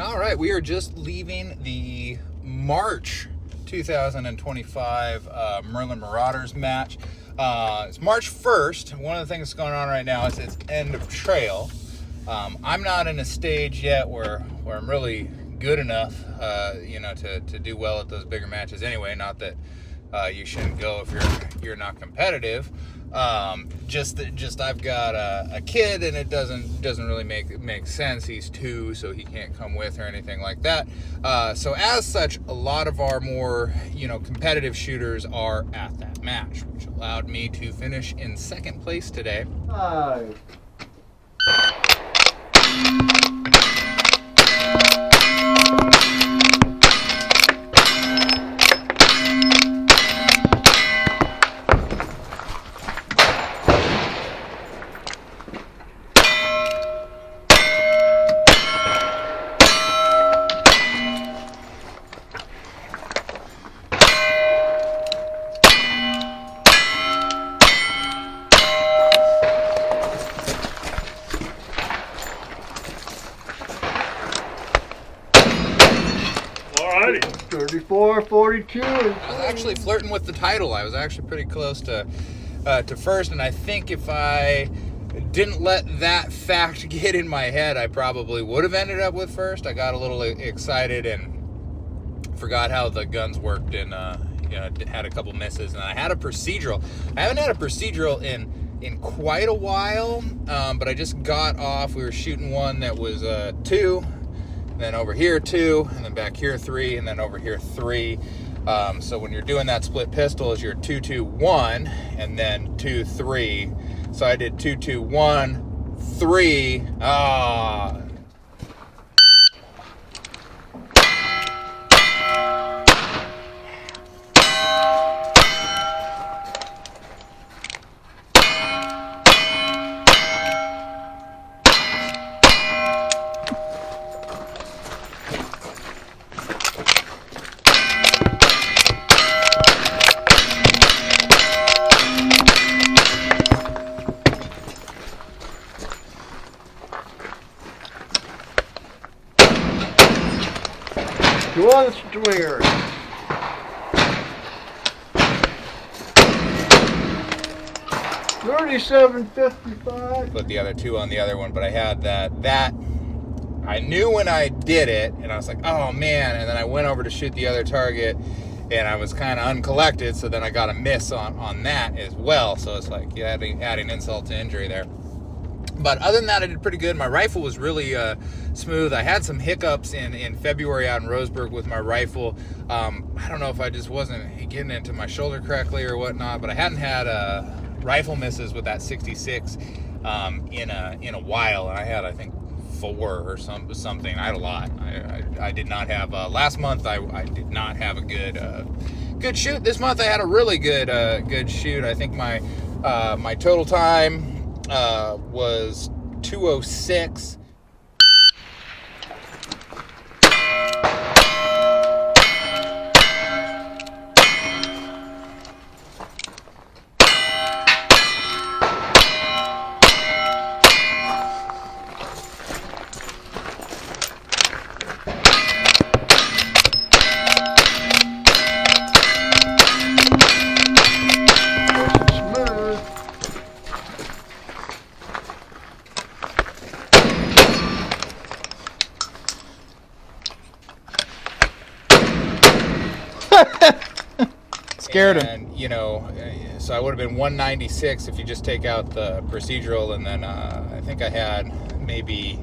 All right, we are just leaving the March 2025 Merlin Marauders match. It's March 1st. One of the things that's going on right now is it's end of trail. I'm not in a stage yet where I'm really good enough, to do well at those bigger matches anyway. Not that you shouldn't go if you're not competitive. Just I've got a kid, and it doesn't really make sense. He's 2, so he can't come with or anything like that. So as such, a lot of our more competitive shooters are at that match, which allowed me to finish in second place today. Hi. Alrighty. 34-42. I was actually flirting with the title. I was actually pretty close to first, and I think if I didn't let that fact get in my head, I probably would have ended up with first. I got a little excited and forgot how the guns worked, and had a couple misses, and I had a procedural. I haven't had a procedural in quite a while, but I just got off. We were shooting one that was 2. Then over here 2, and then back here 3, and then over here 3. So when you're doing that split pistol, is your 2-2-1, and then 2-3. So I did 2-2-1, 3. Go on, Swinger. $37.55. Put the other 2 on the other one, but I had that I knew when I did it, and I was like, oh man, and then I went over to shoot the other target, and I was kind of uncollected, so then I got a miss on that as well. So it's like adding insult to injury there. But other than that, I did pretty good. My rifle was really smooth. I had some hiccups in February out in Roseburg with my rifle. I don't know if I just wasn't getting into my shoulder correctly or whatnot, but I hadn't had rifle misses with that 66 in a while, and I had, I think, 4 or something. I had a lot. I did not have last month. I did not have a good shoot. This month I had a really good shoot. I think my total time was 2:06. Scared him. And, so I would have been 196 if you just take out the procedural, and then I think I had maybe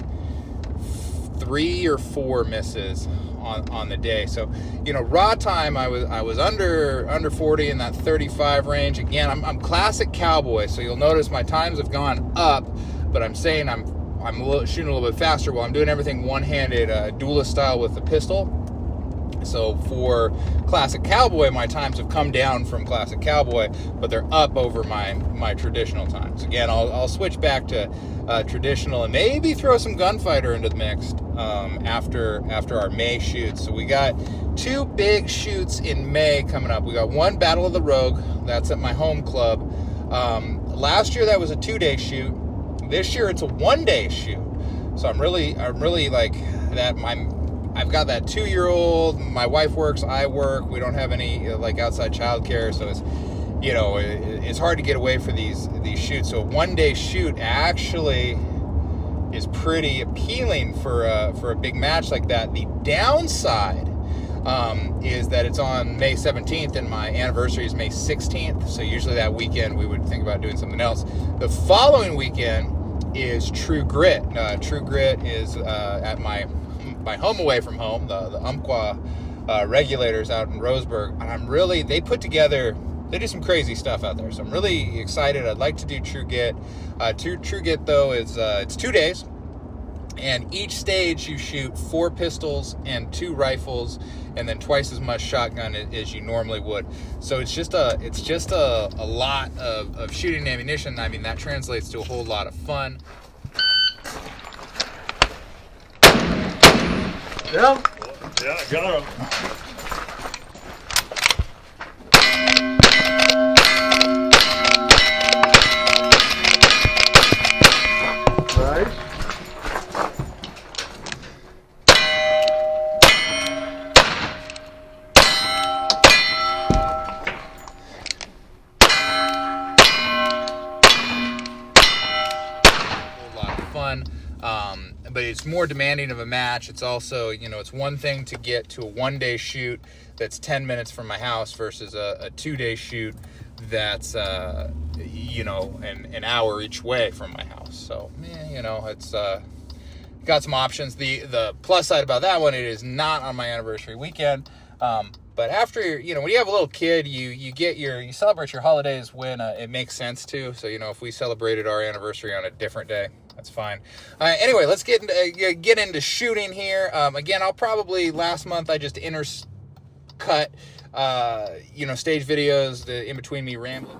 3 or 4 misses on the day. So, raw time I was under 40 in that 35 range. Again, I'm classic Cowboy, so you'll notice my times have gone up, but I'm saying I'm shooting a little bit faster while I'm doing everything one-handed, duelist style with the pistol. So for classic Cowboy, my times have come down from classic Cowboy, but they're up over my traditional times. Again, I'll switch back to traditional and maybe throw some gunfighter into the mix after our May shoots. So we got 2 big shoots in May coming up. We got one Battle of the Rogue, that's at my home club. Last year that was a 2-day shoot. This year it's a 1-day shoot. So I'm really like that. I've got that 2-year-old. My wife works, I work. We don't have any like outside childcare, so it's, you know, it's hard to get away for these shoots. So a 1-day shoot actually is pretty appealing for a big match like that. The downside is that it's on May 17th and my anniversary is May 16th. So usually that weekend we would think about doing something else. The following weekend is True Grit. True Grit is at my home away from home, the Umpqua regulators out in Roseburg. And they do some crazy stuff out there. So I'm really excited. I'd like to do True Grit. True Grit though is it's 2 days. And each stage you shoot 4 pistols and 2 rifles, and then twice as much shotgun as you normally would. So it's just a lot of shooting ammunition. I mean, that translates to a whole lot of fun. Yeah. Yeah, I got him. Nice. Fun, but it's more demanding of a match. It's also, you know, it's one thing to get to a 1-day shoot that's 10 minutes from my house versus a 2-day shoot that's you know, an hour each way from my house. So you know, it's got some options. The plus side about that one, it is not on my anniversary weekend. But after, you know, when you have a little kid, you celebrate your holidays when it makes sense to. So, you know, if we celebrated our anniversary on a different day, that's fine. Anyway, let's get into shooting here. Again, I'll probably, last month I just intercut, you know, stage videos in between me rambling.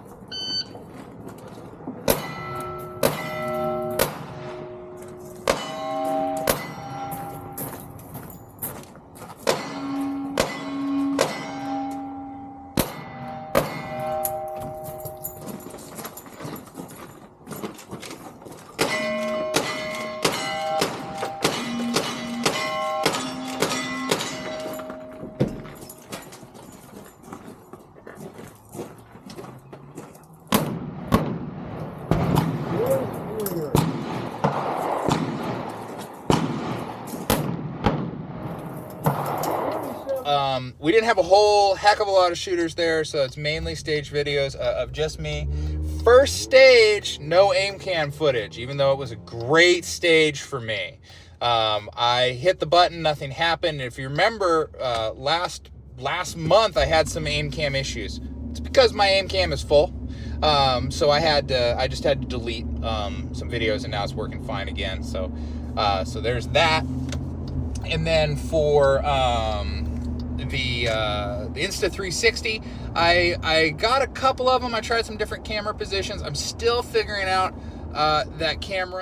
We didn't have a whole heck of a lot of shooters there, so it's mainly stage videos of just me. First stage, no aim cam footage, even though it was a great stage for me. I hit the button, nothing happened. If you remember, last month I had some aim cam issues. It's because my aim cam is full. So I just had to delete some videos, and now it's working fine again. So there's that. And then for the Insta360, I got a couple of them. I tried some different camera positions. I'm still figuring out that camera.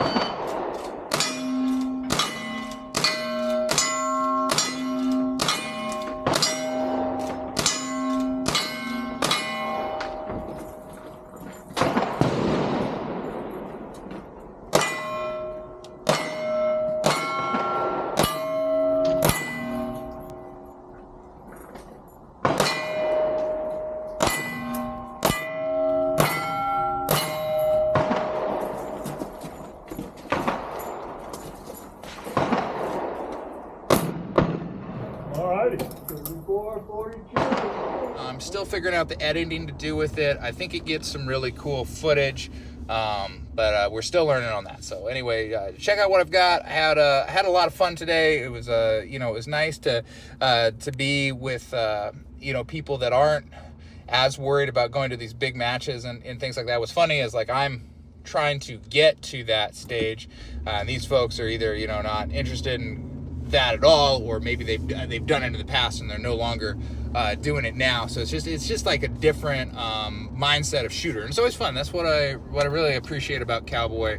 I'm still figuring out the editing to do with it. I think it gets some really cool footage, but we're still learning on that. So anyway, check out what I've got. I had a lot of fun today. It was you know, it was nice to be with you know, people that aren't as worried about going to these big matches and things like that. What's funny is, like, I'm trying to get to that stage, and these folks are either, you know, not interested in that at all, or maybe they've done it in the past and they're no longer doing it now. So it's just like a different mindset of shooter, and it's always fun. That's what I really appreciate about Cowboy,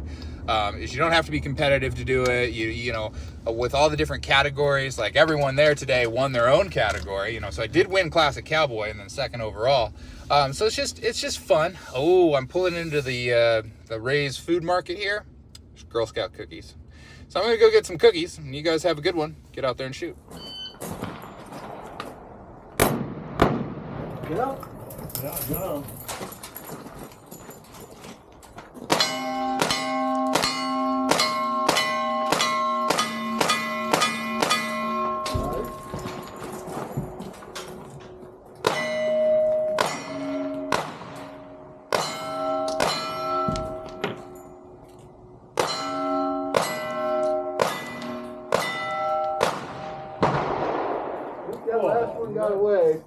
is you don't have to be competitive to do it. You know, with all the different categories, like everyone there today won their own category. You know, so I did win Classic Cowboy and then second overall. So it's just fun. Oh, I'm pulling into the Ray's Food Market here. There's Girl Scout cookies. So I'm gonna go get some cookies, and you guys have a good one. Get out there and shoot. Yep. Yeah, got him. That last one got away.